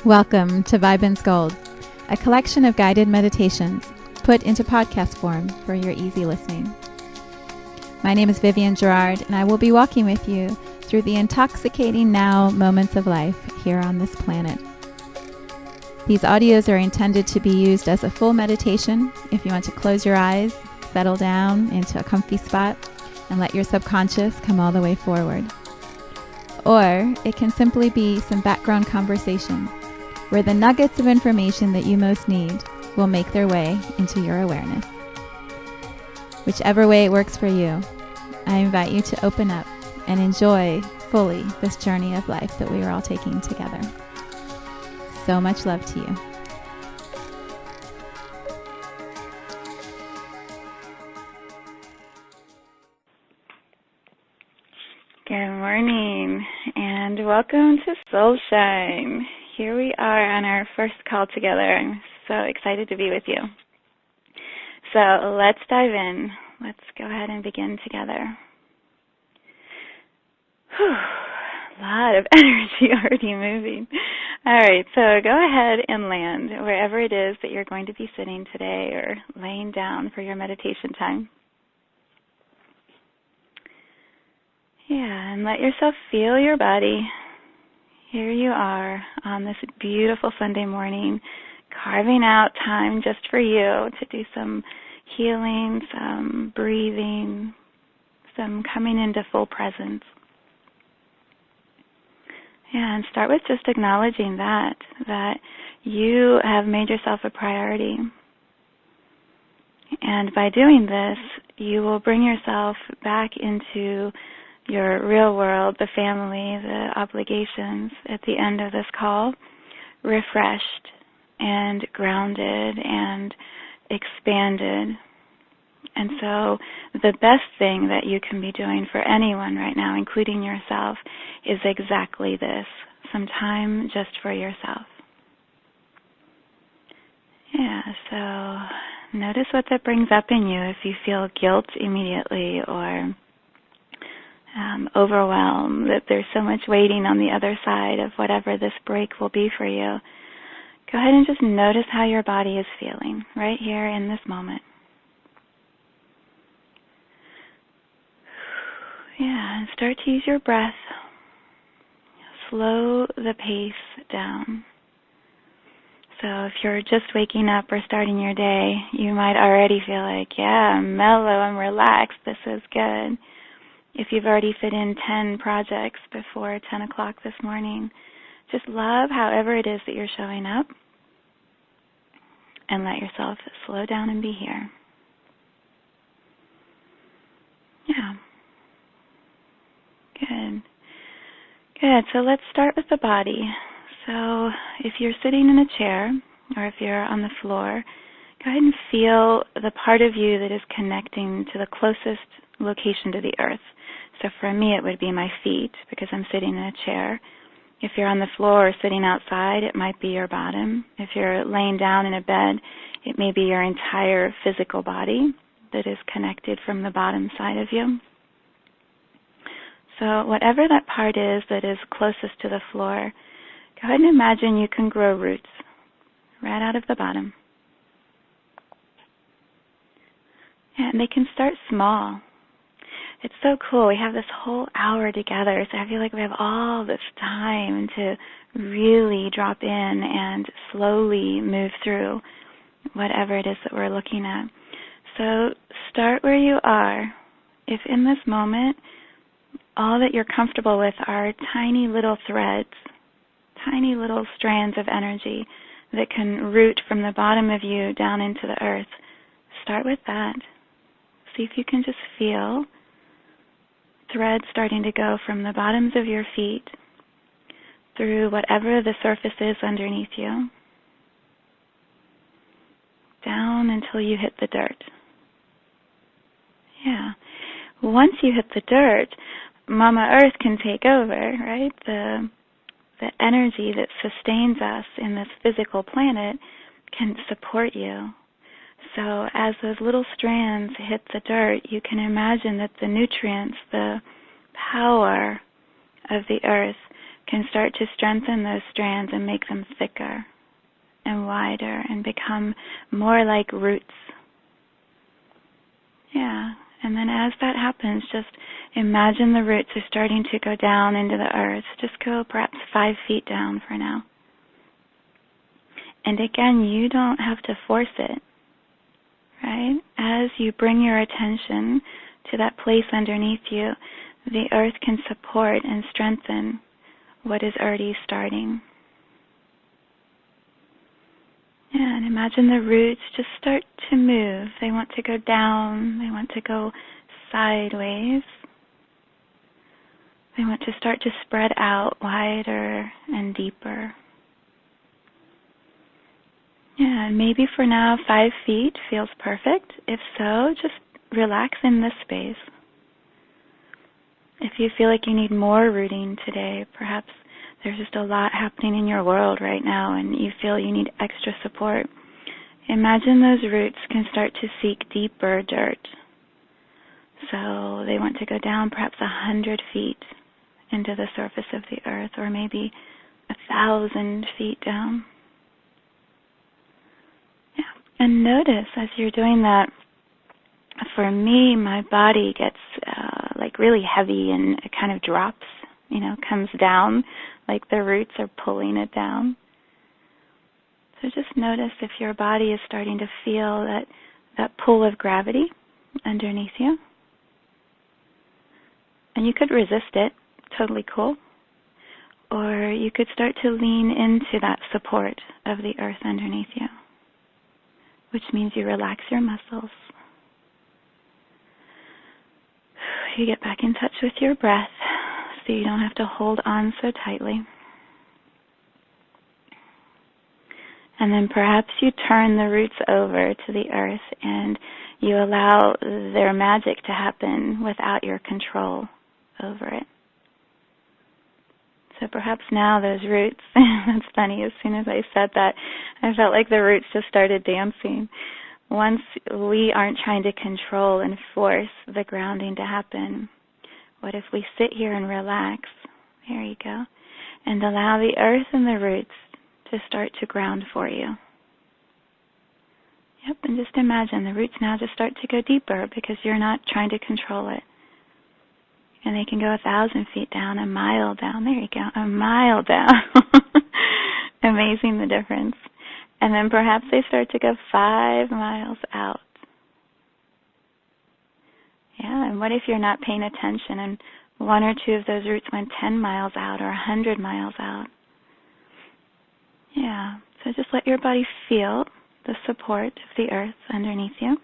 Welcome to Viben's Gold, a collection of guided meditations put into podcast form for your easy listening. My name is Vivienne Gerard, and I will be walking with you through the intoxicating now moments of life here on this planet. These audios are intended to be used as a full meditation if you want to close your eyes, settle down into a comfy spot, and let your subconscious come all the way forward. Or it can simply be some background conversation where the nuggets of information that you most need will make their way into your awareness. Whichever way it works for you, I invite you to open up and enjoy fully this journey of life that we are all taking together. So much love to you. Good morning and welcome to Soul Shine. Here we are on our first call together. I'm so excited to be with you. So let's dive in. Let's go ahead and begin together. Whew, a lot of energy already moving. All right, so go ahead and land wherever it is that you're going to be sitting today or laying down for your meditation time. Yeah, and let yourself feel your body. Here you are on this beautiful Sunday morning, carving out time just for you to do some healing, some breathing, some coming into full presence. Yeah, and start with just acknowledging that you have made yourself a priority. And by doing this, you will bring yourself back into your real world, the family, the obligations at the end of this call, refreshed and grounded and expanded. And so the best thing that you can be doing for anyone right now, including yourself, is exactly this, some time just for yourself. Yeah, so notice what that brings up in you if you feel guilt immediately or overwhelmed, that there's so much waiting on the other side of whatever this break will be for you. Go ahead and just notice how your body is feeling right here in this moment. Yeah, and start to use your breath. Slow the pace down. So if you're just waking up or starting your day, you might already feel like, yeah, I'm mellow, I'm relaxed, this is good. If you've already fit in 10 projects before 10 o'clock this morning, just love however it is that you're showing up and let yourself slow down and be here. Yeah. Good. Good. So let's start with the body. So if you're sitting in a chair or if you're on the floor, go ahead and feel the part of you that is connecting to the closest location to the earth. So for me, it would be my feet because I'm sitting in a chair. If you're on the floor or sitting outside, it might be your bottom. If you're laying down in a bed, it may be your entire physical body that is connected from the bottom side of you. So whatever that part is that is closest to the floor, go ahead and imagine you can grow roots right out of the bottom. And they can start small. It's so cool. We have this whole hour together, so I feel like we have all this time to really drop in and slowly move through whatever it is that we're looking at. So start where you are. If in this moment, all that you're comfortable with are tiny little threads, tiny little strands of energy that can root from the bottom of you down into the earth, start with that. See if you can just feel threads starting to go from the bottoms of your feet through whatever the surface is underneath you, down until you hit the dirt. Yeah. Once you hit the dirt, Mama Earth can take over, right? The energy that sustains us in this physical planet can support you. So as those little strands hit the dirt, you can imagine that the nutrients, the power of the earth can start to strengthen those strands and make them thicker and wider and become more like roots. Yeah, and then as that happens, just imagine the roots are starting to go down into the earth. Just go perhaps 5 feet down for now. And again, you don't have to force it, right? As you bring your attention to that place underneath you, the earth can support and strengthen what is already starting. Yeah, and imagine the roots just start to move. They want to go down. They want to go sideways. They want to start to spread out wider and deeper. Yeah, and maybe for now 5 feet feels perfect. If so, just relax in this space. If you feel like you need more rooting today, perhaps there's just a lot happening in your world right now and you feel you need extra support, imagine those roots can start to seek deeper dirt. So they want to go down perhaps 100 feet into the surface of the earth, or maybe 1,000 feet down. Yeah. And notice as you're doing that, for me, my body gets like really heavy and it kind of drops, comes down, like the roots are pulling it down. So just notice if your body is starting to feel that pull of gravity underneath you. And you could resist it, totally cool. Or you could start to lean into that support of the earth underneath you, which means you relax your muscles. You get back in touch with your breath so you don't have to hold on so tightly. And then perhaps you turn the roots over to the earth and you allow their magic to happen without your control over it. So perhaps now those roots, that's funny, as soon as I said that, I felt like the roots just started dancing. Once we aren't trying to control and force the grounding to happen, what if we sit here and relax, there you go, and allow the earth and the roots to start to ground for you. Yep, and just imagine the roots now just start to go deeper because you're not trying to control it. And they can go 1,000 feet down, a mile down, there you go, a mile down. Amazing the difference. And then perhaps they start to go 5 miles out. Yeah, and what if you're not paying attention and 1 or 2 of those roots went 10 miles out or 100 miles out? Yeah, so just let your body feel the support of the earth underneath you.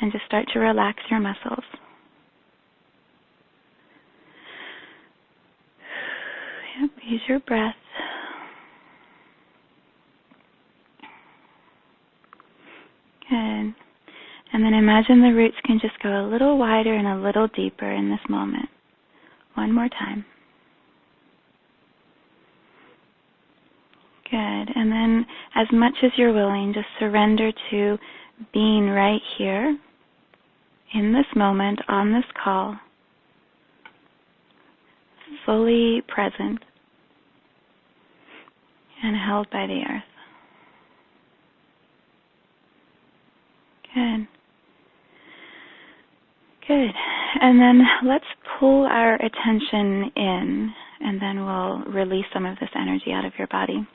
And just start to relax your muscles. Yep, use your breath. Good. And then imagine the roots can just go a little wider and a little deeper in this moment. One more time. Good. And then as much as you're willing, just surrender to being right here in this moment on this call, fully present and held by the earth. Good. Good. And then let's pull our attention in, and then we'll release some of this energy out of your body.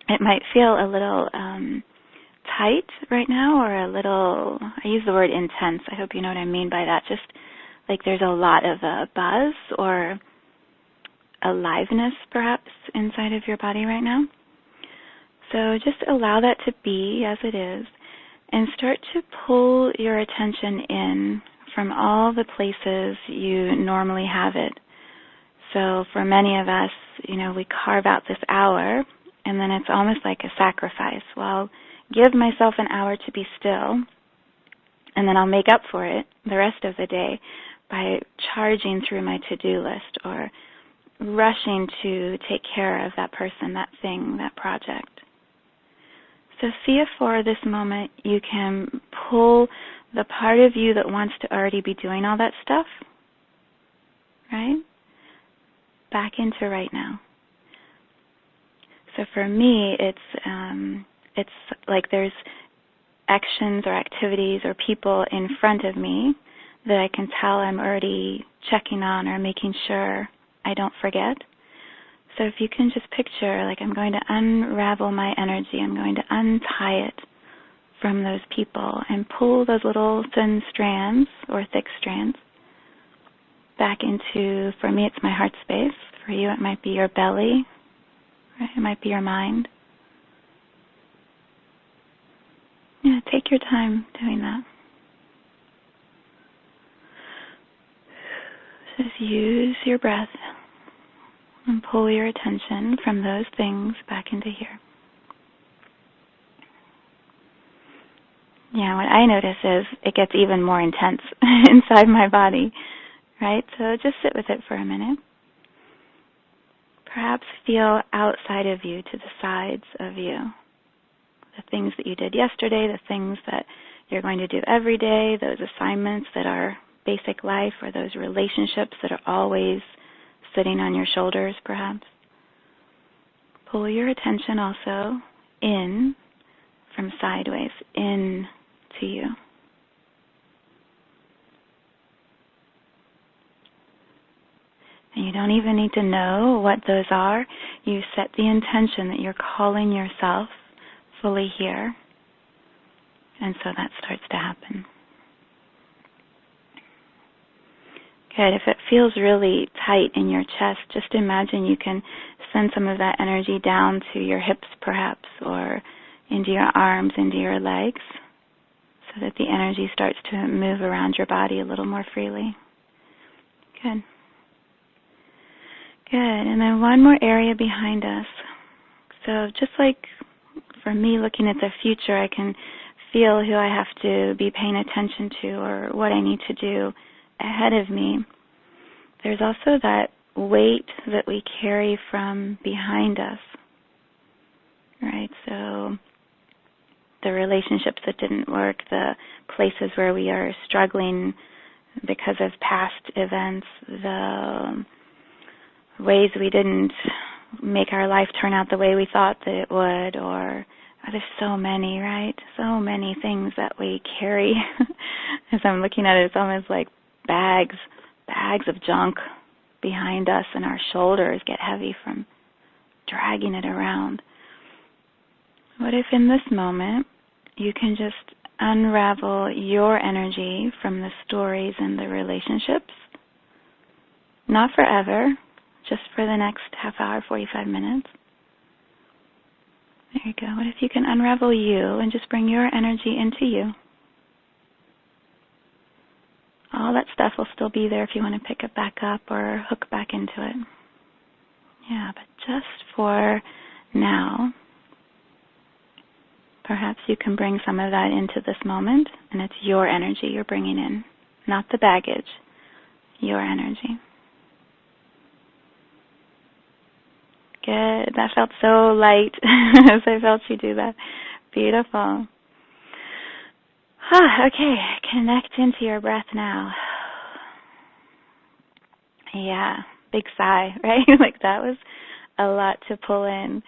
It might feel a little tight right now, or a little, I use the word intense. I hope you know what I mean by that. Just like there's a lot of buzz or aliveness perhaps inside of your body right now. So just allow that to be as it is, and start to pull your attention in from all the places you normally have it. So for many of us, we carve out this hour, and then it's almost like a sacrifice. Well, I'll give myself an hour to be still, and then I'll make up for it the rest of the day by charging through my to-do list or rushing to take care of that person, that thing, that project. So see if for this moment you can pull the part of you that wants to already be doing all that stuff, right? back into right now. So for me, it's like there's actions or activities or people in front of me that I can tell I'm already checking on or making sure I don't forget. So if you can just picture, like, I'm going to unravel my energy, I'm going to untie it from those people and pull those little thin strands or thick strands back into, for me it's my heart space, for you it might be your belly, right? It might be your mind. Yeah, take your time doing that. Just use your breath and pull your attention from those things back into here. Yeah, what I notice is it gets even more intense inside my body, right? So just sit with it for a minute. Perhaps feel outside of you to the sides of you. The things that you did yesterday, the things that you're going to do every day, those assignments that are basic life, or those relationships that are always sitting on your shoulders, perhaps. Pull your attention also in from sideways, in to you. And you don't even need to know what those are. You set the intention that you're calling yourself fully here. And so that starts to happen. Good. If it feels really tight in your chest, just imagine you can send some of that energy down to your hips perhaps, or into your arms, into your legs, so that the energy starts to move around your body a little more freely. Good. Good. And then one more area behind us. So just like for me looking at the future, I can feel who I have to be paying attention to or what I need to do ahead of me. There's also that weight that we carry from behind us, right? So the relationships that didn't work, the places where we are struggling because of past events, the ways we didn't make our life turn out the way we thought that it would, or there's so many, right? So many things that we carry. As I'm looking at it, it's almost like bags of junk behind us, and our shoulders get heavy from dragging it around. What if in this moment you can just unravel your energy from the stories and the relationships? Not forever, just for the next half hour, 45 minutes. There you go. What if you can unravel you and just bring your energy into you? All that stuff will still be there if you want to pick it back up or hook back into it. Yeah, but just for now, perhaps you can bring some of that into this moment, and it's your energy you're bringing in, not the baggage, your energy. Good. That felt so light as I felt you do that. Beautiful. Okay, connect into your breath now. Yeah, big sigh, right? Like that was a lot to pull in.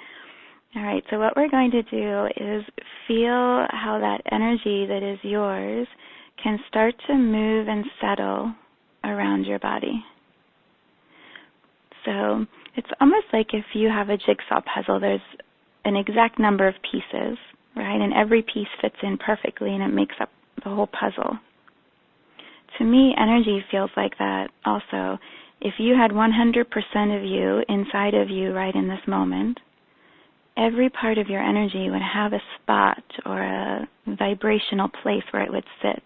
All right, so what we're going to do is feel how that energy that is yours can start to move and settle around your body. So it's almost like if you have a jigsaw puzzle, there's an exact number of pieces, right? And every piece fits in perfectly and it makes up the whole puzzle. To me, energy feels like that also. If you had 100% of you inside of you right in this moment, every part of your energy would have a spot or a vibrational place where it would sit.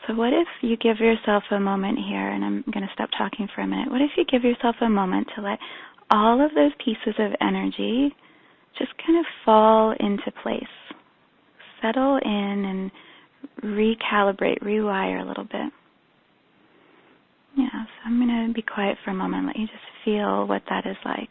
So what if you give yourself a moment here, and I'm going to stop talking for a minute. What if you give yourself a moment to let all of those pieces of energy just kind of fall into place, settle in and recalibrate, rewire a little bit. Yeah, so I'm going to be quiet for a moment, let you just feel what that is like.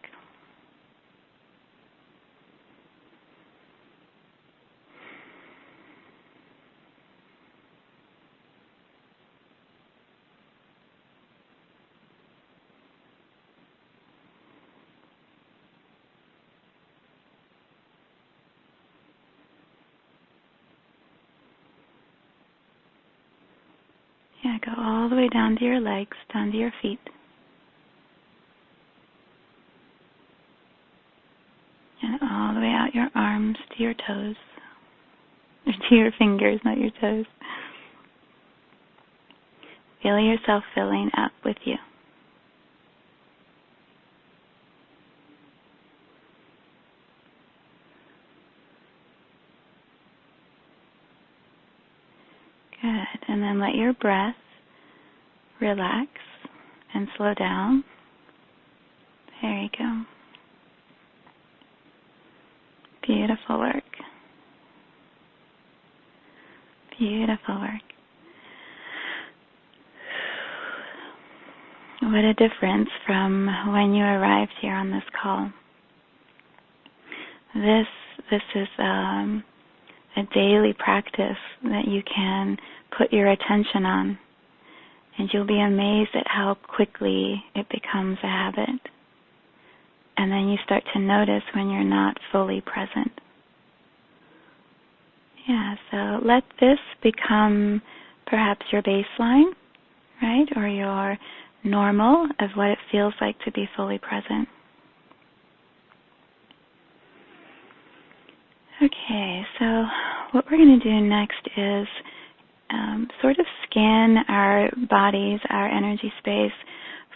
Yeah, go all the way down to your legs, down to your feet. And all the way out your arms to your toes. Or to your fingers, not your toes. Feel yourself filling up with you. Good. And then let your breath relax and slow down. There you go. Beautiful work. Beautiful work. What a difference from when you arrived here on this call. This is a daily practice that you can put your attention on, and you'll be amazed at how quickly it becomes a habit. And then you start to notice when you're not fully present. Yeah, so let this become perhaps your baseline, right? Or your normal of what it feels like to be fully present. Okay, so what we're going to do next is sort of scan our bodies, our energy space,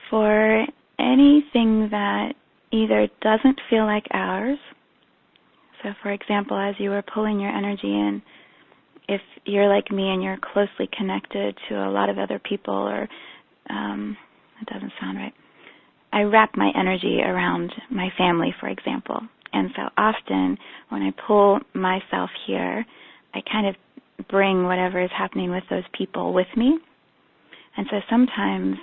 for anything that either doesn't feel like ours. So, for example, as you were pulling your energy in, if you're like me and you're closely connected to a lot of other people, or it doesn't sound right. I wrap my energy around my family, for example. And so often when I pull myself here, I kind of bring whatever is happening with those people with me. And so sometimes,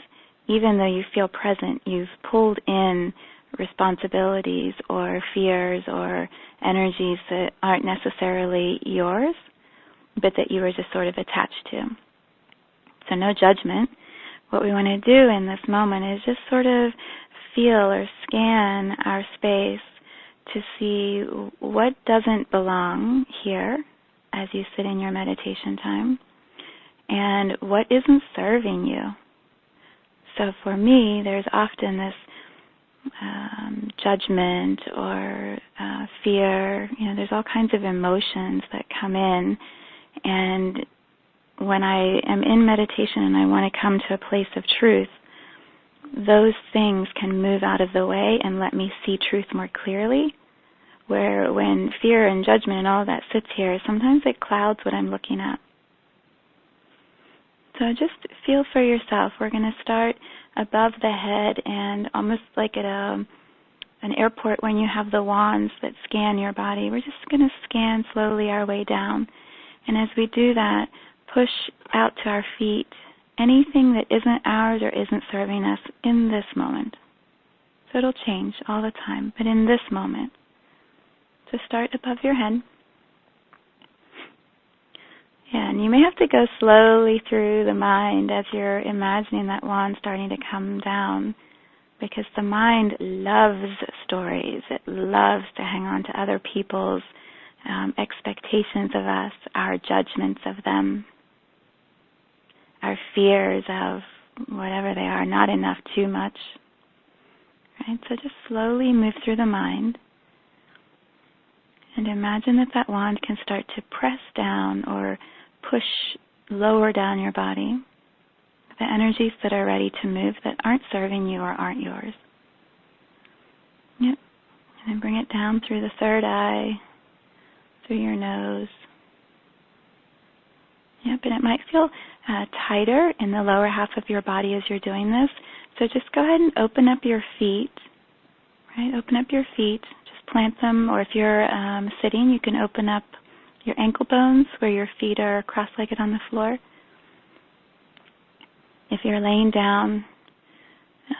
even though you feel present, you've pulled in responsibilities or fears or energies that aren't necessarily yours, but that you were just sort of attached to. So no judgment. What we want to do in this moment is just sort of feel or scan our space to see what doesn't belong here as you sit in your meditation time, and what isn't serving you. So for me, there's often this judgment or fear. There's all kinds of emotions that come in, and when I am in meditation and I want to come to a place of truth, those things can move out of the way and let me see truth more clearly. Where when fear and judgment and all of that sits here, sometimes it clouds what I'm looking at. So just feel for yourself. We're going to start above the head, and almost like at an airport when you have the wands that scan your body, we're just going to scan slowly our way down. And as we do that, push out to our feet anything that isn't ours or isn't serving us in this moment. So it'll change all the time, but in this moment. So start above your head. Yeah, and you may have to go slowly through the mind as you're imagining that wand starting to come down, because the mind loves stories. It loves to hang on to other people's expectations of us, our judgments of them, our fears of whatever they are, not enough, too much. Right? So just slowly move through the mind. And imagine that wand can start to press down or push lower down your body, the energies that are ready to move that aren't serving you or aren't yours. Yep. And then bring it down through the third eye, through your nose. Yep, and it might feel tighter in the lower half of your body as you're doing this. So just go ahead and open up your feet. Right? Open up your feet. Plant them, or if you're sitting, you can open up your ankle bones where your feet are cross-legged on the floor. If you're laying down,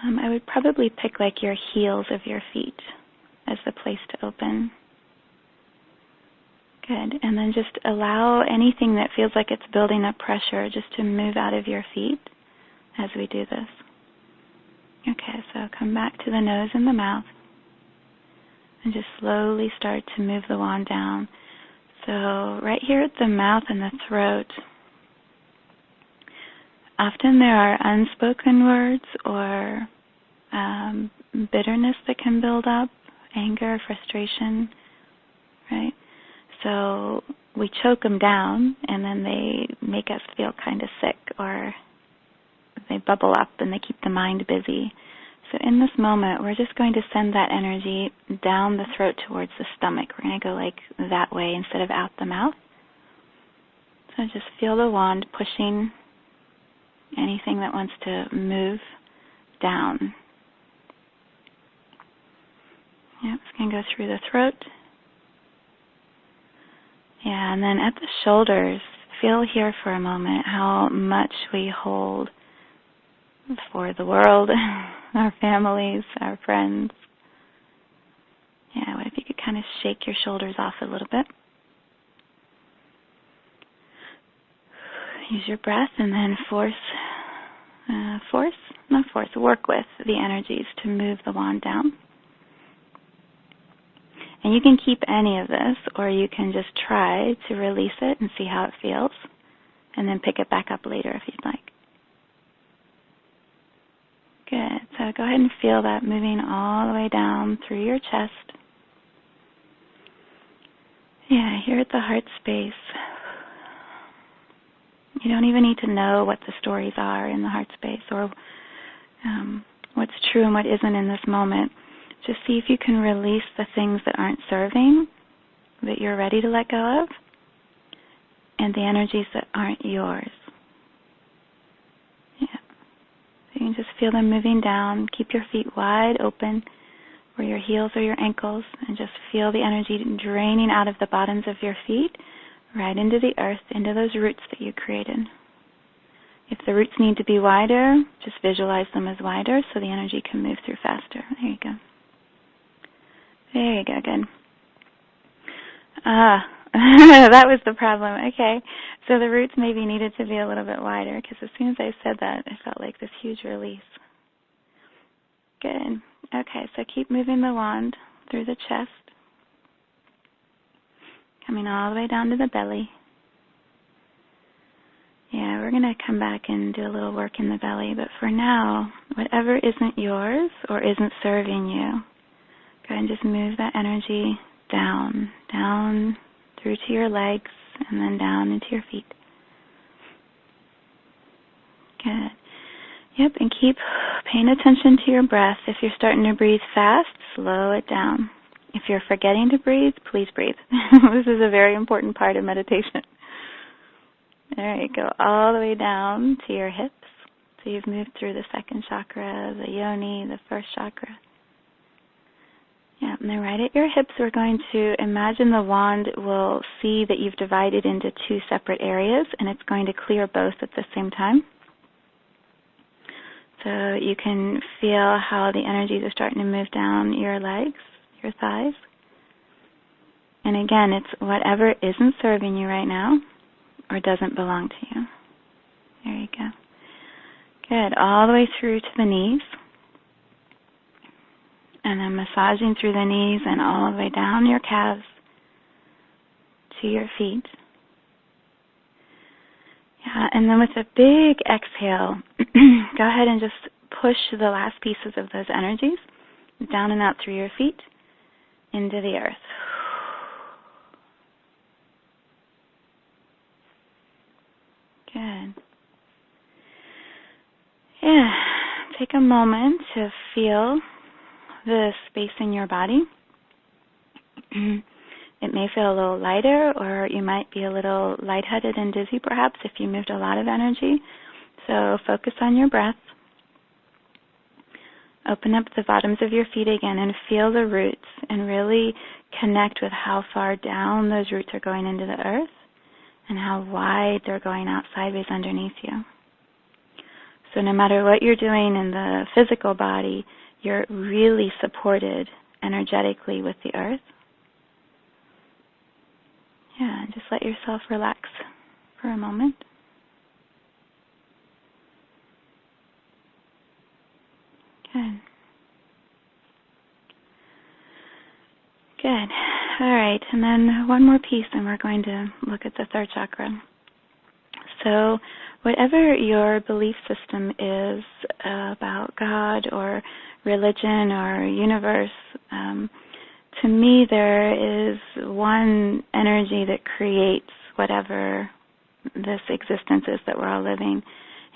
I would probably pick like your heels of your feet as the place to open. Good. And then just allow anything that feels like it's building up pressure just to move out of your feet as we do this. Okay, so come back to the nose and the mouth. And just slowly start to move the wand down. So right here at the mouth and the throat, often there are unspoken words or bitterness that can build up, anger, frustration, right? So we choke them down, and then they make us feel kind of sick, or they bubble up and they keep the mind busy. So in this moment, we're just going to send that energy down the throat towards the stomach. We're going to go like that way instead of out the mouth. So just feel the wand pushing anything that wants to move down. Yep, it's going to go through the throat. Yeah, and then at the shoulders, feel here for a moment how much we hold for the world, our families, our friends. Yeah, what if you could kind of shake your shoulders off a little bit? Use your breath and then work with the energies to move the wand down. And you can keep any of this, or you can just try to release it and see how it feels, and then pick it back up later if you'd like. Good. So go ahead and feel that moving all the way down through your chest. Yeah, here at the heart space. You don't even need to know what the stories are in the heart space, or what's true and what isn't in this moment. Just see if you can release the things that aren't serving, that you're ready to let go of, and the energies that aren't yours. Yeah. So you can just feel them moving down. Keep your feet wide open where your heels or your ankles, and just feel the energy draining out of the bottoms of your feet right into the earth, into those roots that you created. If the roots need to be wider, just visualize them as wider so the energy can move through faster. There you go. There you go, good. That was the problem. Okay, so the roots maybe needed to be a little bit wider, because as soon as I said that, I felt like this huge release. Good. Okay, so keep moving the wand through the chest, coming all the way down to the belly. Yeah, we're going to come back and do a little work in the belly, but for now, whatever isn't yours or isn't serving you, go ahead and just move that energy down through to your legs, and then down into your feet. Good. Yep, and keep paying attention to your breath. If you're starting to breathe fast, slow it down. If you're forgetting to breathe, please breathe. This is a very important part of meditation. All right, go all the way down to your hips. So you've moved through the second chakra, the yoni, the first chakra. Yeah, and then right at your hips, we're going to imagine the wand will see that you've divided into two separate areas, and it's going to clear both at the same time. So you can feel how the energies are starting to move down your legs, your thighs. And again, it's whatever isn't serving you right now or doesn't belong to you. There you go. Good. All the way through to the knees. And then massaging through the knees and all the way down your calves to your feet. Yeah, and then with a big exhale, go ahead and just push the last pieces of those energies down and out through your feet into the earth. Good. Yeah, take a moment to feel the space in your body. It may feel a little lighter, or you might be a little lightheaded and dizzy perhaps if you moved a lot of energy. So focus on your breath. Open up the bottoms of your feet again and feel the roots, and really connect with how far down those roots are going into the earth and how wide they're going out sideways underneath you. So no matter what you're doing in the physical body, you're really supported energetically with the earth. Yeah, and just let yourself relax for a moment. Good. Good. All right, and then one more piece, and we're going to look at the third chakra. So whatever your belief system is about God or religion or universe, to me there is one energy that creates whatever this existence is that we're all living.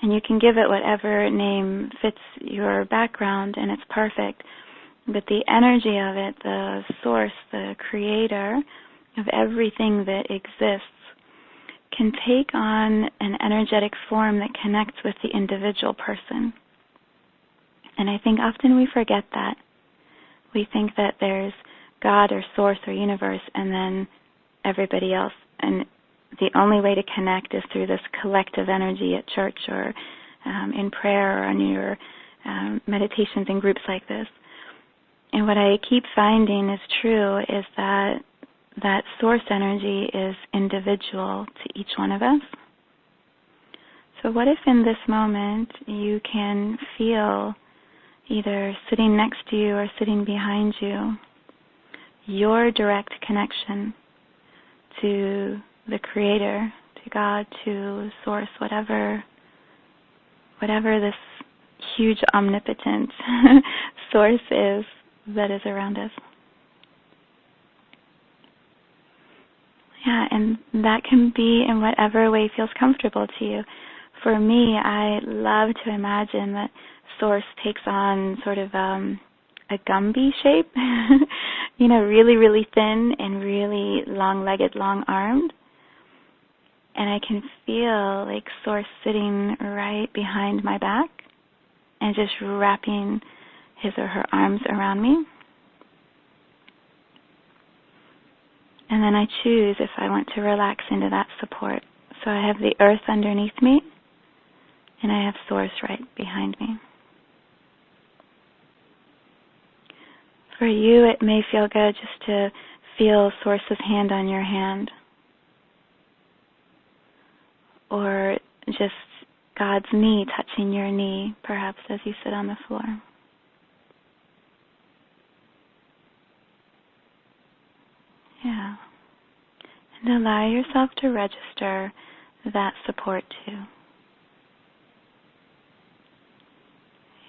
And you can give it whatever name fits your background, and it's perfect. But the energy of it, the source, the creator of everything that exists, can take on an energetic form that connects with the individual person. And I think often we forget that. We think that there's God or source or universe and then everybody else. And the only way to connect is through this collective energy at church or in prayer or on your meditations in groups like this. And what I keep finding is true is that source energy is individual to each one of us. So what if in this moment you can feel, either sitting next to you or sitting behind you, your direct connection to the Creator, to God, to Source, whatever this huge omnipotent source is that is around us. Yeah, and that can be in whatever way feels comfortable to you. For me, I love to imagine that Source takes on sort of a Gumby shape, really, really thin and really long-legged, long-armed. And I can feel like Source sitting right behind my back and just wrapping his or her arms around me. And then I choose if I want to relax into that support. So I have the earth underneath me, and I have Source right behind me. For you, it may feel good just to feel Source's hand on your hand, or just God's knee touching your knee, perhaps as you sit on the floor. Yeah. And allow yourself to register that support too.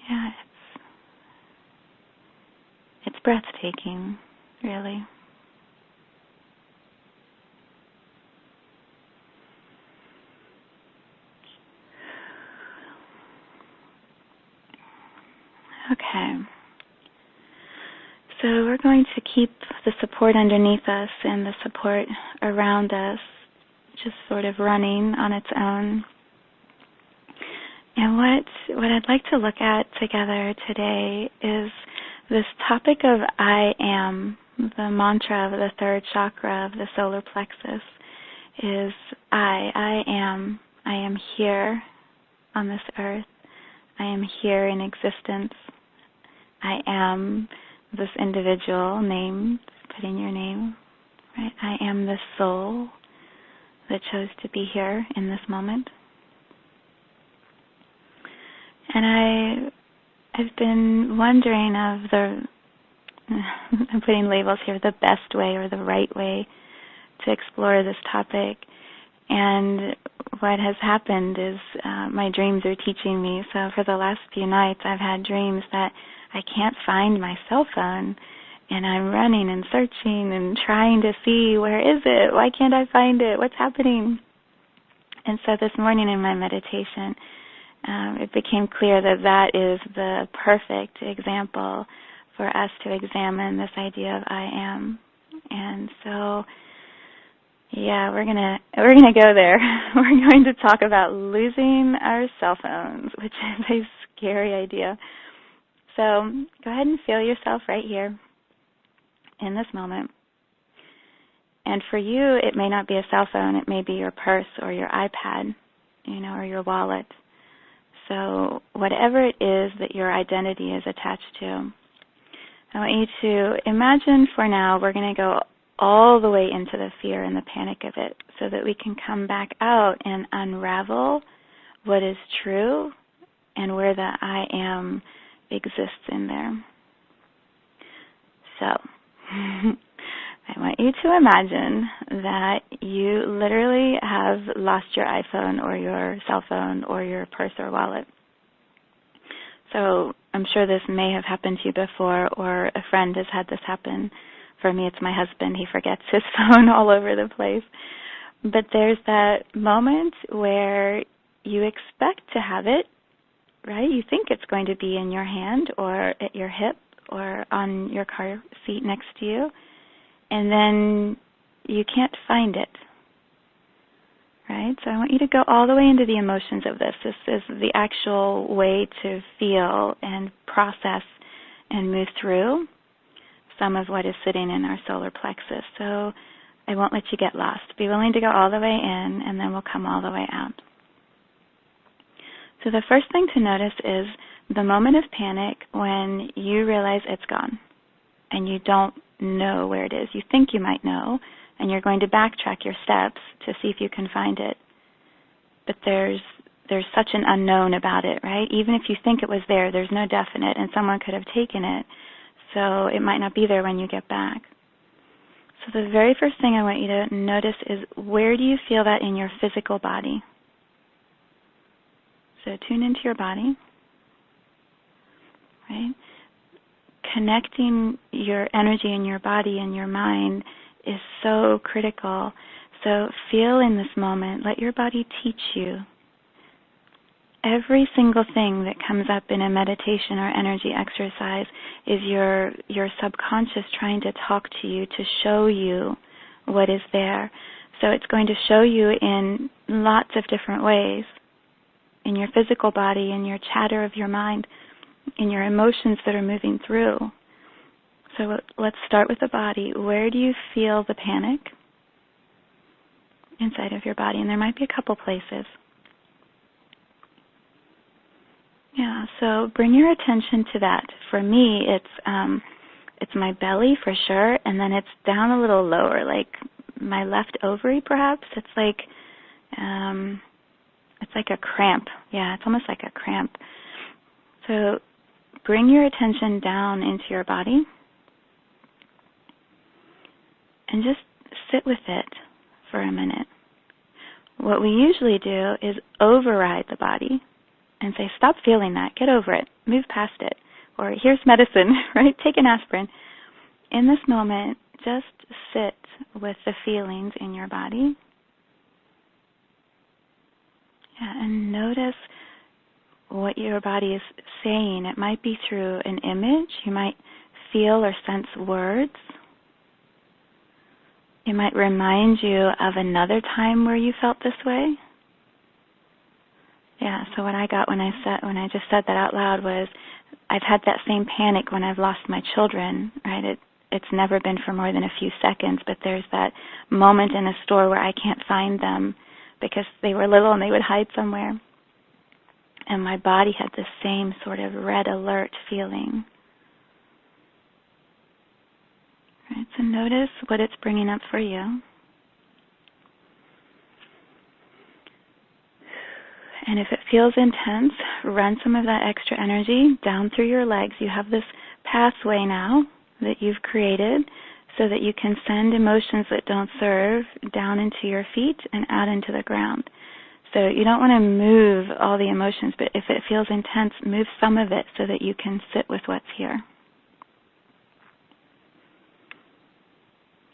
Yeah, it's breathtaking, really. Okay. So we're going to keep the support underneath us and the support around us just sort of running on its own. And what I'd like to look at together today is this topic of I am. The mantra of the third chakra of the solar plexus is I am. I am here on this earth. I am here in existence. I am this individual named, put in your name, right? I am the soul that chose to be here in this moment. And I've been wondering of I'm putting labels here, the best way or the right way to explore this topic. And what has happened is my dreams are teaching me. So for the last few nights, I've had dreams that I can't find my cell phone, and I'm running and searching and trying to see, where is it? Why can't I find it? What's happening? And so this morning in my meditation, it became clear that that is the perfect example for us to examine this idea of I am. And so, yeah, we're gonna go there. We're going to talk about losing our cell phones, which is a scary idea. So go ahead and feel yourself right here in this moment. And for you, it may not be a cell phone. It may be your purse or your iPad, or your wallet. So whatever it is that your identity is attached to, I want you to imagine for now we're going to go all the way into the fear and the panic of it so that we can come back out and unravel what is true and where the I am exists in there. So I want you to imagine that you literally have lost your iPhone or your cell phone or your purse or wallet. So I'm sure this may have happened to you before, or a friend has had this happen. For me, it's my husband. He forgets his phone all over the place. But there's that moment where you expect to have it, right? You think it's going to be in your hand or at your hip or on your car seat next to you, and then you can't find it, right? So I want you to go all the way into the emotions of this. This is the actual way to feel and process and move through some of what is sitting in our solar plexus. So I won't let you get lost. Be willing to go all the way in, and then we'll come all the way out. So the first thing to notice is the moment of panic when you realize it's gone and you don't know where it is. You think you might know, and you're going to backtrack your steps to see if you can find it. But there's such an unknown about it, right? Even if you think it was there, there's no definite, and someone could have taken it, so it might not be there when you get back. So the very first thing I want you to notice is, where do you feel that in your physical body? So tune into your body, right? Connecting your energy in your body and your mind is so critical. So feel in this moment. Let your body teach you. Every single thing that comes up in a meditation or energy exercise is your subconscious trying to talk to you, to show you what is there. So it's going to show you in lots of different ways, in your physical body, in your chatter of your mind, in your emotions that are moving through. So let's start with the body. Where do you feel the panic inside of your body? And there might be a couple places. Yeah, so bring your attention to that. For me, it's my belly for sure, and then it's down a little lower, like my left ovary perhaps. It's like a cramp. Yeah, it's almost like a cramp. So bring your attention down into your body and just sit with it for a minute. What we usually do is override the body and say, stop feeling that, get over it, move past it, or here's medicine, right? Take an aspirin. In this moment, just sit with the feelings in your body. Yeah, and notice what your body is saying. It might be through an image. You might feel or sense words. It might remind you of another time where you felt this way. Yeah, so what I got when I just said that out loud was, I've had that same panic when I've lost my children, right? It's never been for more than a few seconds, but there's that moment in a store where I can't find them because they were little and they would hide somewhere. And my body had the same sort of red alert feeling. Right, so notice what it's bringing up for you. And if it feels intense, run some of that extra energy down through your legs. You have this pathway now that you've created so that you can send emotions that don't serve down into your feet and out into the ground. So you don't want to move all the emotions, but if it feels intense, move some of it so that you can sit with what's here.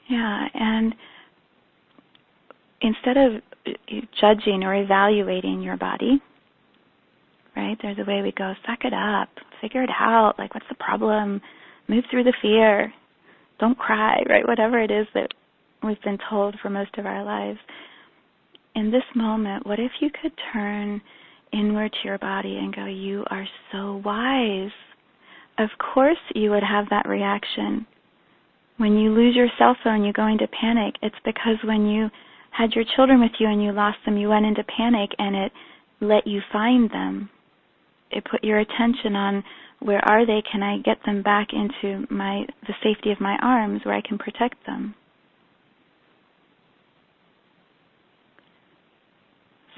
Yeah, and instead of judging or evaluating your body, right, there's a way we go, suck it up, figure it out, like what's the problem, move through the fear, don't cry, right, whatever it is that we've been told for most of our lives. In this moment, what if you could turn inward to your body and go, you are so wise. Of course you would have that reaction. When you lose your cell phone, you go into panic. It's because when you had your children with you and you lost them, you went into panic and it let you find them. It put your attention on, where are they? Can I get them back into the safety of my arms where I can protect them?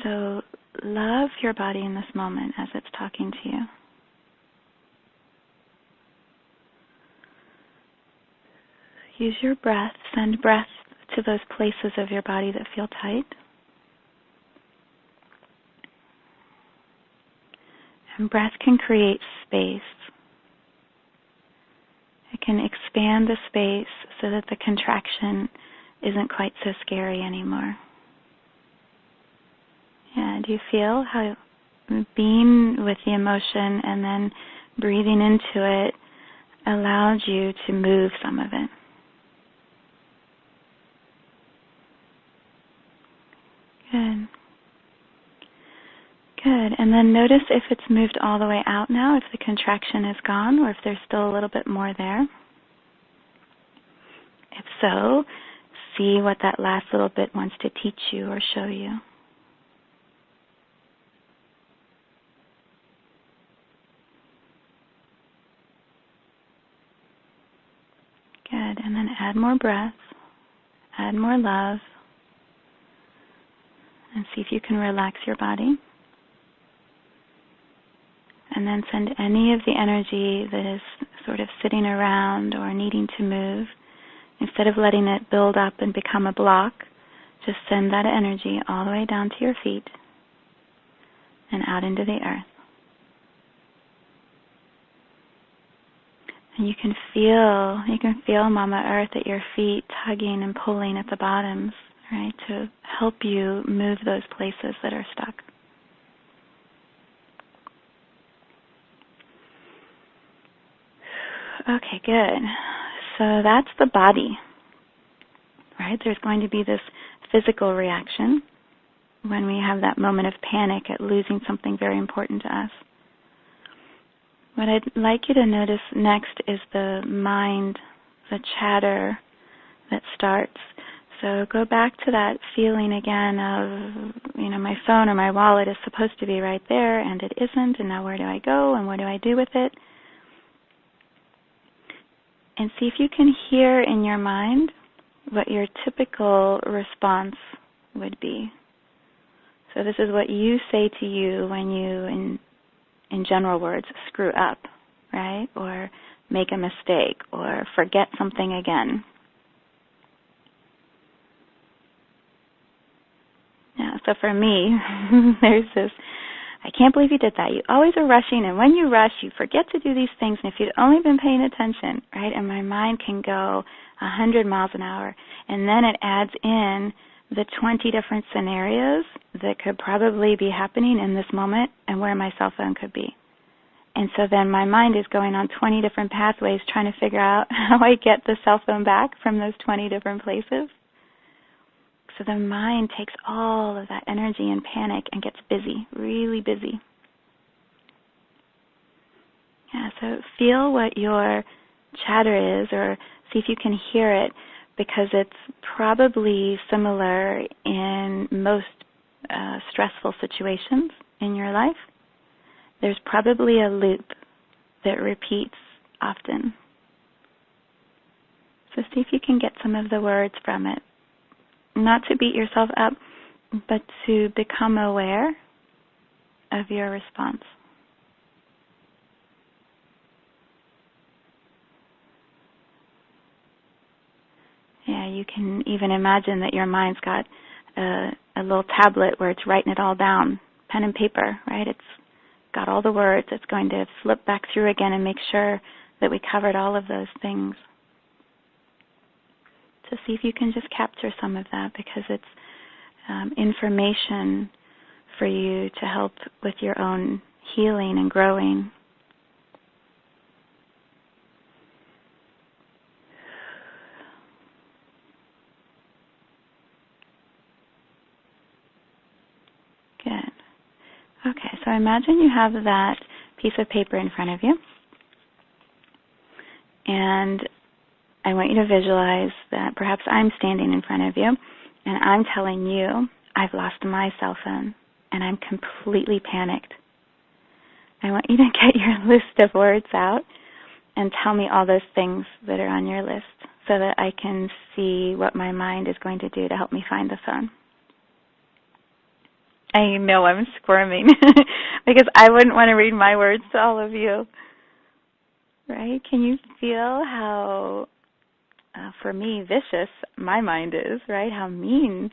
So love your body in this moment as it's talking to you. use your breath. Send breath to those places of your body that feel tight. And breath can create space. It can expand the space so that the contraction isn't quite so scary anymore. Yeah, do you feel how being with the emotion and then breathing into it allowed you to move some of it? Good. Good. And then notice if it's moved all the way out now, if the contraction is gone, or if there's still a little bit more there. If so, see what that last little bit wants to teach you or show you. Good. And then add more breath, add more love, and see if you can relax your body. And then send any of the energy that is sort of sitting around or needing to move, instead of letting it build up and become a block, just send that energy all the way down to your feet and out into the earth. And you can feel Mama Earth at your feet tugging and pulling at the bottoms, right, to help you move those places that are stuck. Okay, good. So that's the body, right? There's going to be this physical reaction when we have that moment of panic at losing something very important to us. What I'd like you to notice next is the mind, the chatter that starts. So go back to that feeling again of, my phone or my wallet is supposed to be right there and it isn't, and now where do I go and what do I do with it? And see if you can hear in your mind what your typical response would be. So this is what you say to you when you, in general words, screw up, right? Or make a mistake, or forget something again. Yeah, so for me, there's this, I can't believe you did that. You always are rushing, and when you rush, you forget to do these things, and if you'd only been paying attention, right? And my mind can go 100 miles an hour, and then it adds in the 20 different scenarios that could probably be happening in this moment and where my cell phone could be. And so then my mind is going on 20 different pathways trying to figure out how I get the cell phone back from those 20 different places. So the mind takes all of that energy and panic and gets busy, really busy. Yeah, so feel what your chatter is, or see if you can hear it, because it's probably similar in most stressful situations in your life. There's probably a loop that repeats often. So see if you can get some of the words from it. Not to beat yourself up, but to become aware of your response. Yeah, you can even imagine that your mind's got a little tablet where it's writing it all down, pen and paper, right? It's got all the words. It's going to flip back through again and make sure that we covered all of those things. So see if you can just capture some of that, because it's information for you to help with your own healing and growing. Good. Okay, so imagine you have that piece of paper in front of you, and I want you to visualize that perhaps I'm standing in front of you, and I'm telling you I've lost my cell phone, and I'm completely panicked. I want you to get your list of words out and tell me all those things that are on your list so that I can see what my mind is going to do to help me find the phone. I know I'm squirming because I wouldn't want to read my words to all of you. Right? Can you feel how for me, vicious my mind is, right? How mean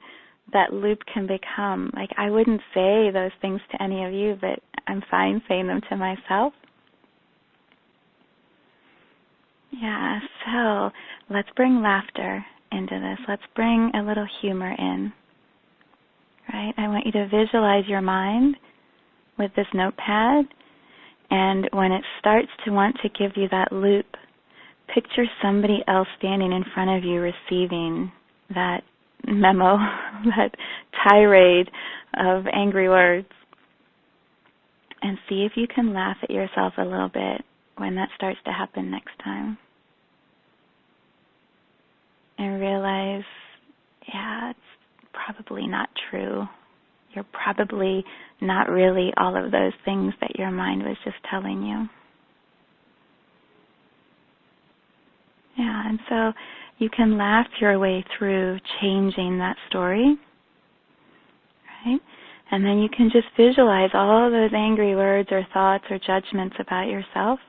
that loop can become. Like, I wouldn't say those things to any of you, but I'm fine saying them to myself. Yeah, so let's bring laughter into this. Let's bring a little humor in, right? I want you to visualize your mind with this notepad, and when it starts to want to give you that loop, picture somebody else standing in front of you receiving that memo, that tirade of angry words, and see if you can laugh at yourself a little bit when that starts to happen next time. And realize, yeah, it's probably not true. You're probably not really all of those things that your mind was just telling you. Yeah, and so you can laugh your way through changing that story, right? And then you can just visualize all those angry words or thoughts or judgments about yourself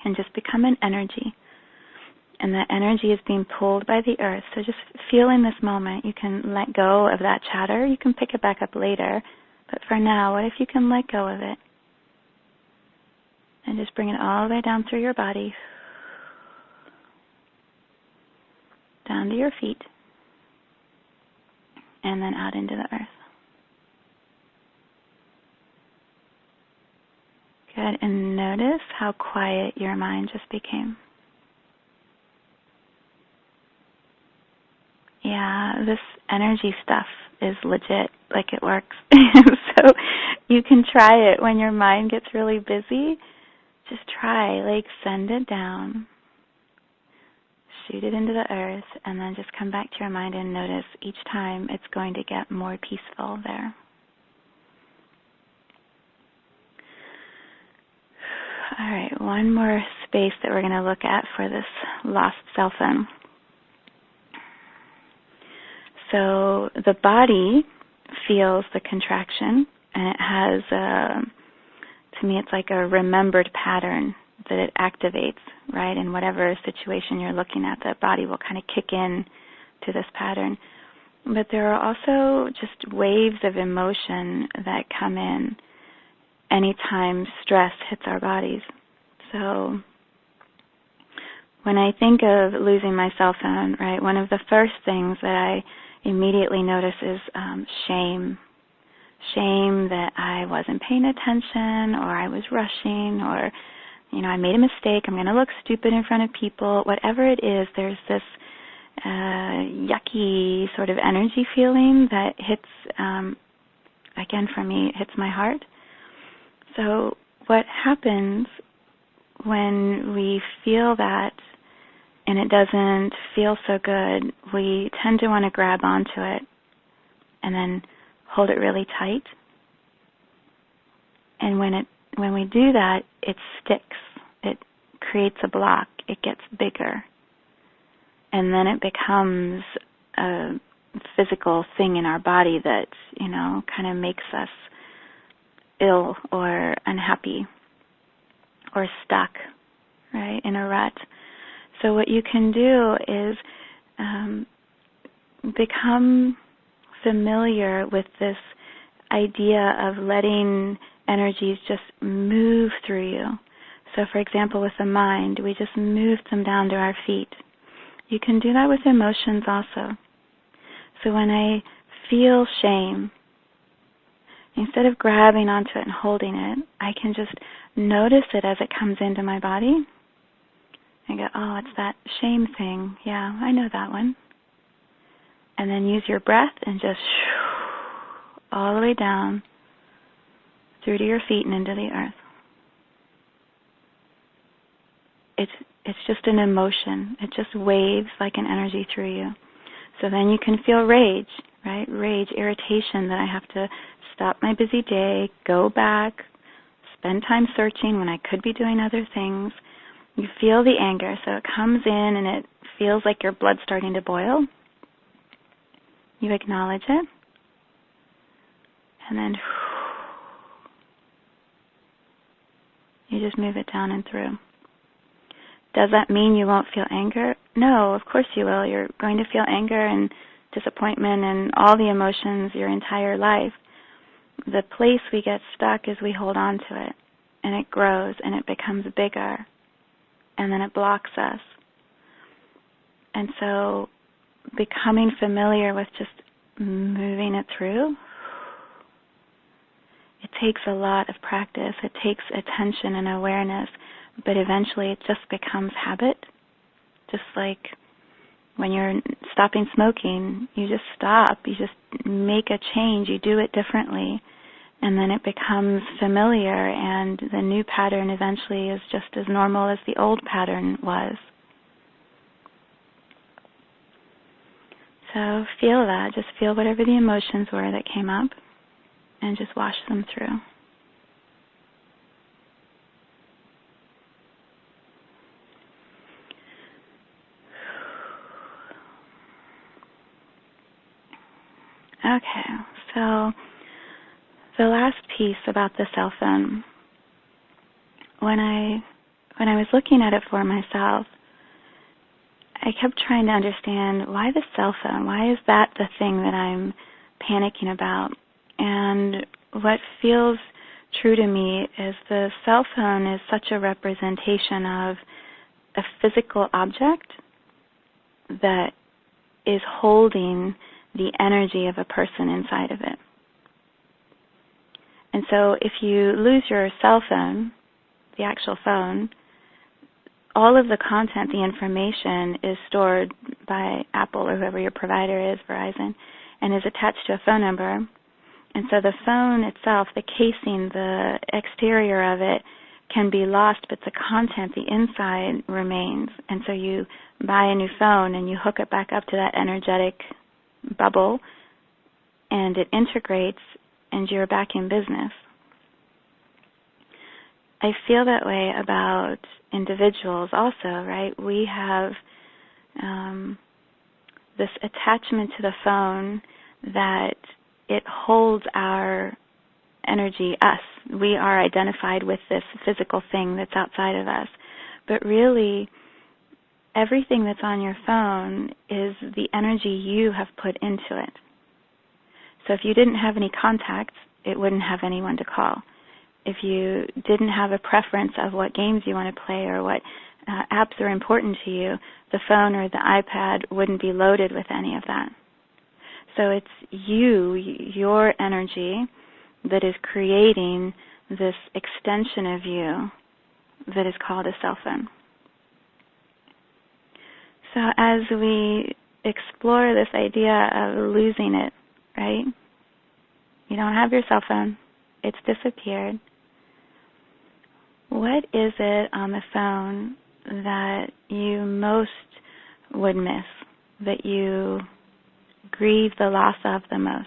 can just become an energy. And that energy is being pulled by the earth. So just feel in this moment. You can let go of that chatter. You can pick it back up later. But for now, what if you can let go of it? And just bring it all the way down through your body. Down to your feet. And then out into the earth. Good. And notice how quiet your mind just became. Yeah, this energy stuff is legit, like it works. So you can try it when your mind gets really busy. Just try, like send it down, shoot it into the earth, and then just come back to your mind and notice each time it's going to get more peaceful there. All right, one more space that we're going to look at for this lost self in. So the body feels the contraction, and it has, to me, it's like a remembered pattern that it activates, right? In whatever situation you're looking at, the body will kind of kick in to this pattern. But there are also just waves of emotion that come in anytime stress hits our bodies. So when I think of losing my cell phone, right, one of the first things that I immediately notice is shame. Shame that I wasn't paying attention, or I was rushing, or, I made a mistake, I'm going to look stupid in front of people. Whatever it is, there's this yucky sort of energy feeling that hits, again for me, it hits my heart. So what happens when we feel that and it doesn't feel so good, we tend to want to grab onto it and then hold it really tight. And when we do that, it sticks. It creates a block. It gets bigger. And then it becomes a physical thing in our body that, kind of makes us ill or unhappy or stuck, right, in a rut. So what you can do is become familiar with this idea of letting energies just move through you. So for example, with the mind, we just move them down to our feet. You can do that with emotions also. So when I feel shame, instead of grabbing onto it and holding it, I can just notice it as it comes into my body. I go, oh, it's that shame thing. Yeah, I know that one. And then use your breath and just all the way down through to your feet and into the earth. It's just an emotion. It just waves like an energy through you. So then you can feel rage, right? Rage, irritation that I have to stop my busy day, go back, spend time searching when I could be doing other things. You feel the anger, so it comes in and it feels like your blood's starting to boil. You acknowledge it. And then you just move it down and through. Does that mean you won't feel anger? No, of course you will. You're going to feel anger and disappointment and all the emotions your entire life. The place we get stuck is we hold on to it, and it grows, and it becomes bigger, and then it blocks us. And so becoming familiar with just moving it through, it takes a lot of practice. It takes attention and awareness, but eventually it just becomes habit. Just like when you're stopping smoking, you just stop. You just make a change. You do it differently. And then it becomes familiar, and the new pattern eventually is just as normal as the old pattern was. So feel that. Just feel whatever the emotions were that came up, and just wash them through. Okay, so the last piece about the cell phone, when I was looking at it for myself, I kept trying to understand, why the cell phone? Why is that the thing that I'm panicking about? And what feels true to me is the cell phone is such a representation of a physical object that is holding the energy of a person inside of it. And so if you lose your cell phone, the actual phone, all of the content, the information is stored by Apple or whoever your provider is, Verizon, and is attached to a phone number. And so the phone itself, the casing, the exterior of it can be lost, but the content, the inside, remains. And so you buy a new phone and you hook it back up to that energetic bubble, and it integrates, and you're back in business. I feel that way about individuals also, right? We have this attachment to the phone that it holds our energy, us. We are identified with this physical thing that's outside of us. But really, everything that's on your phone is the energy you have put into it. So if you didn't have any contacts, it wouldn't have anyone to call. If you didn't have a preference of what games you want to play or what apps are important to you, the phone or the iPad wouldn't be loaded with any of that. So it's you, your energy, that is creating this extension of you that is called a cell phone. So as we explore this idea of losing it, right? You don't have your cell phone. It's disappeared. What is it on the phone that you most would miss, that you grieve the loss of the most?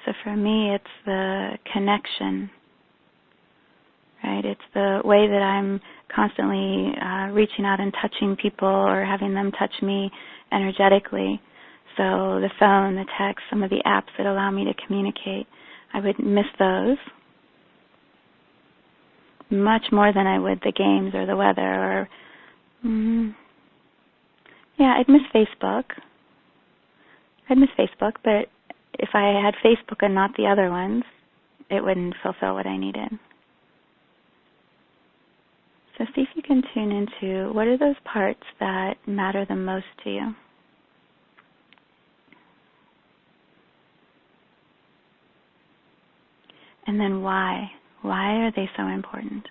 So for me, it's the connection, right? It's the way that I'm constantly reaching out and touching people or having them touch me energetically. So the phone, the text, some of the apps that allow me to communicate, I would miss those much more than I would the games or the weather. Or I'd miss Facebook. But if I had Facebook and not the other ones, it wouldn't fulfill what I needed. So see if you can tune into, what are those parts that matter the most to you? And then why? Why are they so important?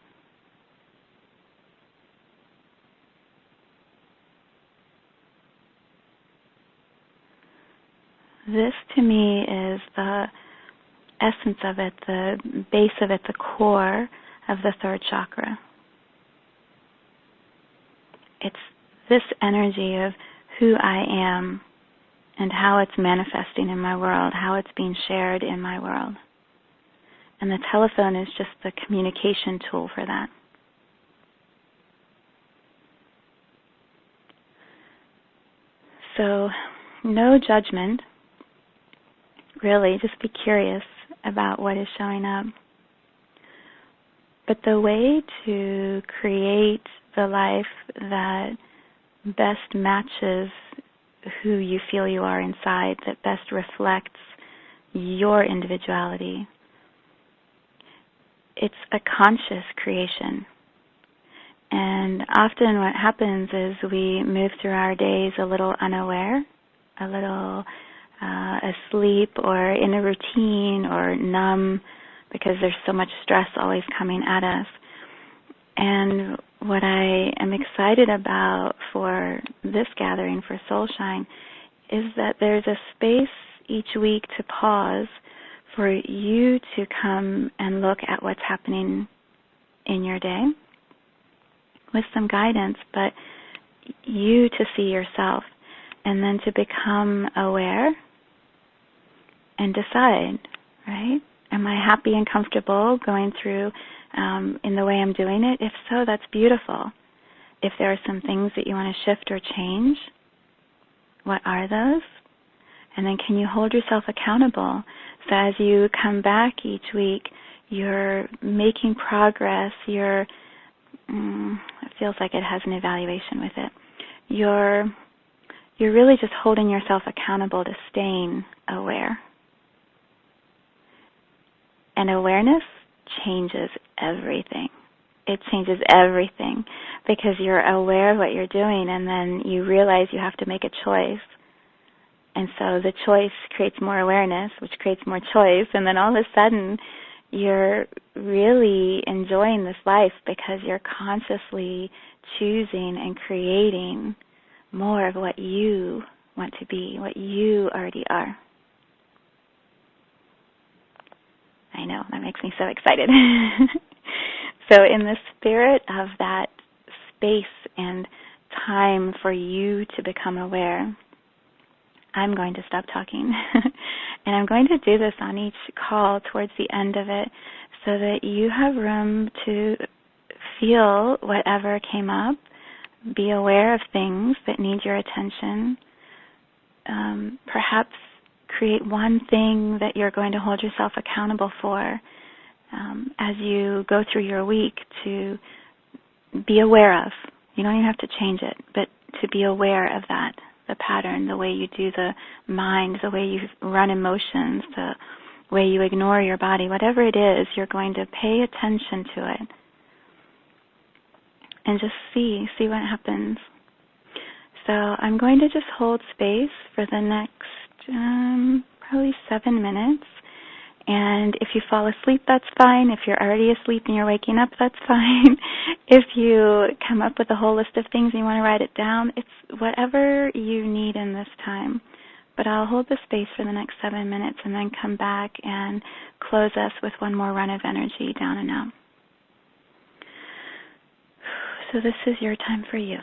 This, to me, is the essence of it, the base of it, the core of the third chakra. It's this energy of who I am and how it's manifesting in my world, how it's being shared in my world. And the telephone is just the communication tool for that. So, no judgment, really, just be curious about what is showing up. But the way to create the life that best matches who you feel you are inside, that best reflects your individuality, it's a conscious creation. And often what happens is we move through our days a little unaware, a little asleep or in a routine or numb because there's so much stress always coming at us. And what I am excited about for this gathering for Soulshine is that there's a space each week to pause for you to come and look at what's happening in your day with some guidance, but you to see yourself and then to become aware and decide, right? Am I happy and comfortable going through in the way I'm doing it? If so, that's beautiful. If there are some things that you want to shift or change, what are those? And then can you hold yourself accountable? So as you come back each week, you're making progress, it feels like it has an evaluation with it. You're really just holding yourself accountable to staying aware. And awareness changes everything. It changes everything because you're aware of what you're doing and then you realize you have to make a choice. And so the choice creates more awareness, which creates more choice, and then all of a sudden you're really enjoying this life because you're consciously choosing and creating more of what you want to be, what you already are. I know, that makes me so excited. So in the spirit of that space and time for you to become aware, I'm going to stop talking. And I'm going to do this on each call towards the end of it so that you have room to feel whatever came up, be aware of things that need your attention, perhaps create one thing that you're going to hold yourself accountable for as you go through your week to be aware of. You don't even have to change it, but to be aware of that, the pattern, the way you do the mind, the way you run emotions, the way you ignore your body, whatever it is, you're going to pay attention to it and just see what happens. So I'm going to just hold space for the next probably 7 minutes. And if you fall asleep, that's fine. If you're already asleep and you're waking up, that's fine. If you come up with a whole list of things and you want to write it down, it's whatever you need in this time. But I'll hold the space for the next 7 minutes and then come back and close us with one more run of energy down and out. So this is your time for you.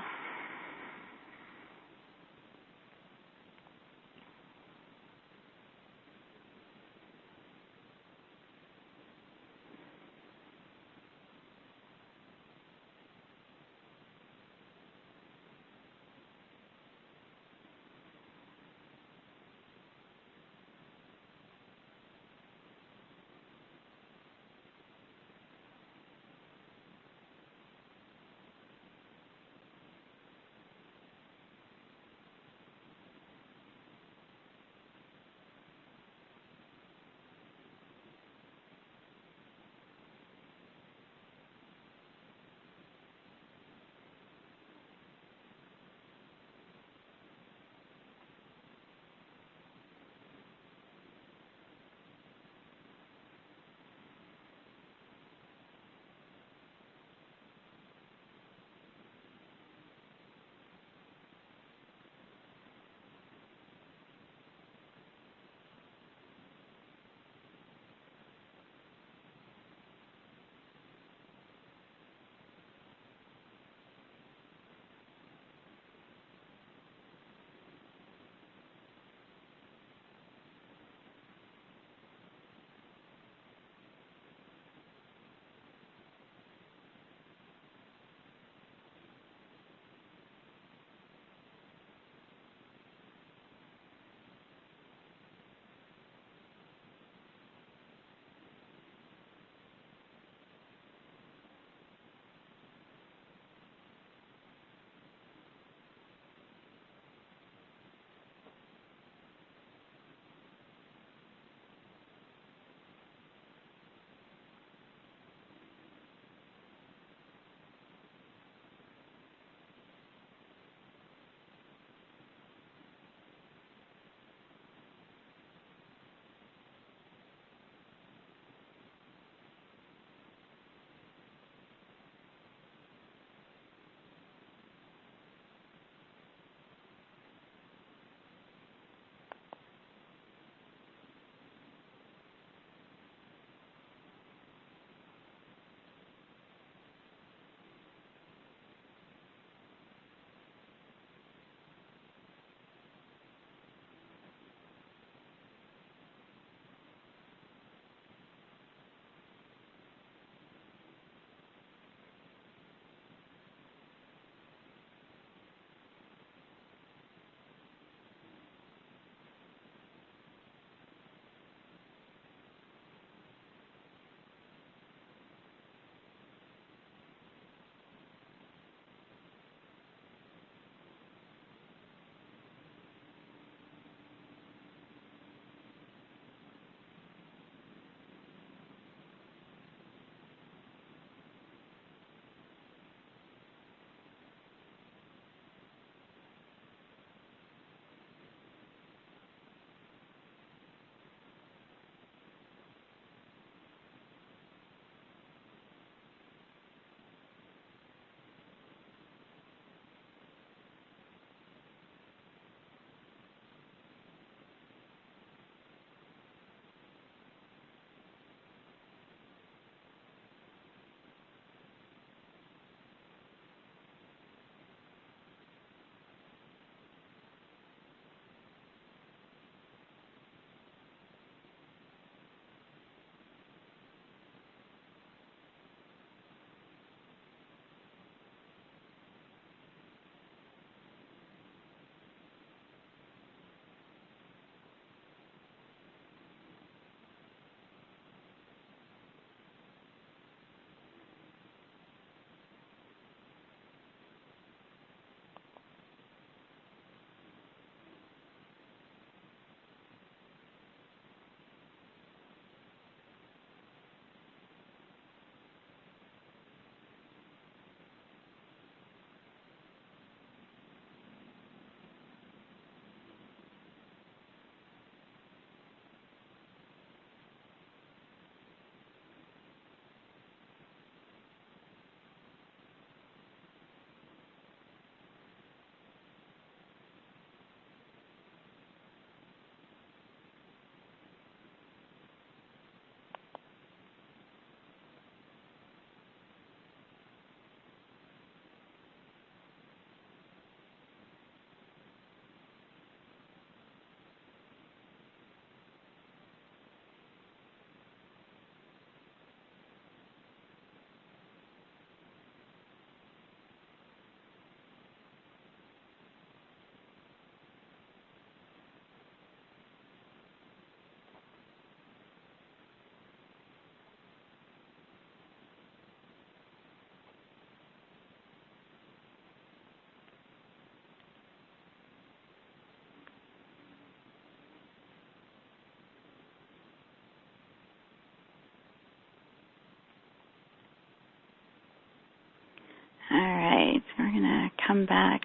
All right, we're going to come back.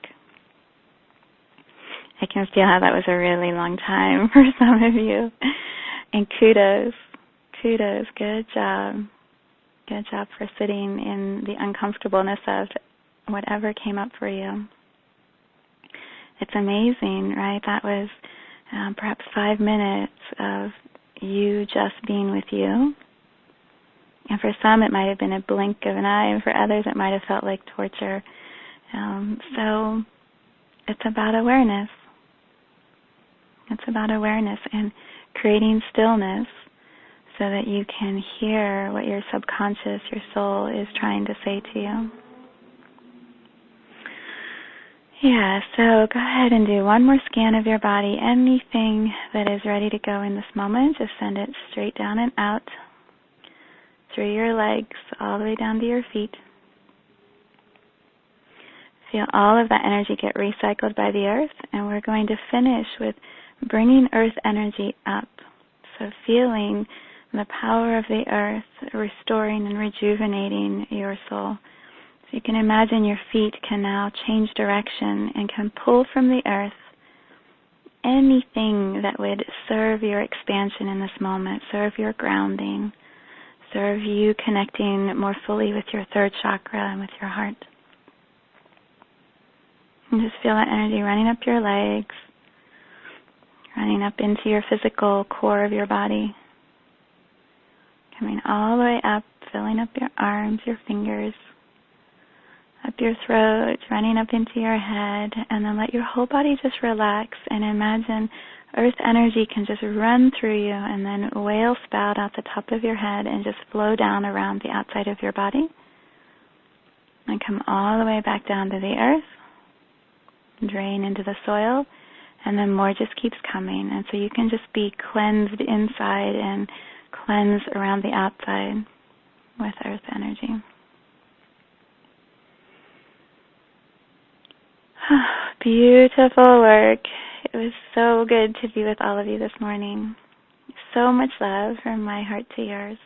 I can feel how that was a really long time for some of you. And kudos, good job. Good job for sitting in the uncomfortableness of whatever came up for you. It's amazing, right? That was perhaps 5 minutes of you just being with you. And for some, it might have been a blink of an eye, and for others, it might have felt like torture. So it's about awareness. It's about awareness and creating stillness so that you can hear what your subconscious, your soul, is trying to say to you. Yeah, so go ahead and do one more scan of your body. Anything that is ready to go in this moment, just send it straight down and out through your legs, all the way down to your feet. Feel all of that energy get recycled by the earth, and we're going to finish with bringing earth energy up. So feeling the power of the earth restoring and rejuvenating your soul. So you can imagine your feet can now change direction and can pull from the earth anything that would serve your expansion in this moment, serve your grounding, serve you connecting more fully with your third chakra and with your heart. And just feel that energy running up your legs, running up into your physical core of your body, coming all the way up, filling up your arms, your fingers, up your throat, running up into your head, and then let your whole body just relax and imagine earth energy can just run through you and then whale spout out the top of your head and just flow down around the outside of your body and come all the way back down to the earth, drain into the soil, and then more just keeps coming. And so you can just be cleansed inside and cleansed around the outside with earth energy. Beautiful work. It was so good to be with all of you this morning. So much love from my heart to yours.